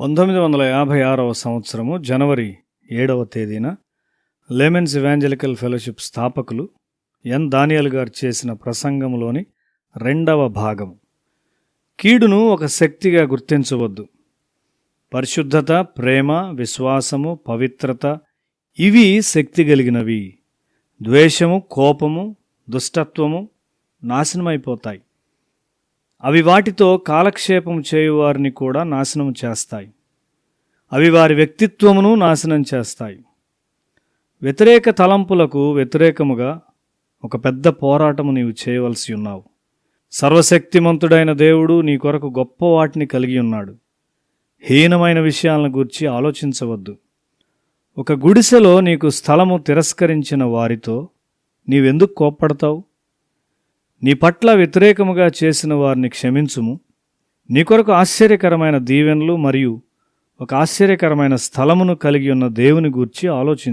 1956వ సంవత్సరము జనవరి 7వ తేదీన లెమెన్స్ ఇవాంజలికల్ ఫెలోషిప్ స్థాపకులు ఎన్ దానియేల్ గారు చేసిన ప్రసంగంలోని 2వ భాగం. కీడును ఒక శక్తిగా గుర్తించవద్దు. పరిశుద్ధత, ప్రేమ, విశ్వాసము, పవిత్రత ఇవి శక్తి కలిగినవి. ద్వేషము, కోపము, దుష్టత్వము నాశనమైపోతాయి. అవి వాటితో కాలక్షేపం చేయువారిని కూడా నాశనం చేస్తాయి. అవి వారి వ్యక్తిత్వమును నాశనం చేస్తాయి. వ్యతిరేక తలంపులకు వ్యతిరేకముగా ఒక పెద్ద పోరాటము నీవు చేయవలసి ఉన్నావు. సర్వశక్తిమంతుడైన దేవుడు నీ కొరకు గొప్ప వాటిని కలిగి ఉన్నాడు. హీనమైన విషయాలను గూర్చి ఆలోచించవద్దు. ఒక గుడిసెలో నీకు స్థలము తిరస్కరించిన వారితో నీవెందుకు కోప్పడతావు? నీ పట్ల వ్యతిరేకముగా చేసిన వారిని క్షమించుము. నీ కొరకు ఆశ్చర్యకరమైన దీవెనలు మరియు ఒక ఆశ్చర్యకరమైన స్థలమును కలిగి ఉన్న దేవుని గూర్చి ఆలోచించు.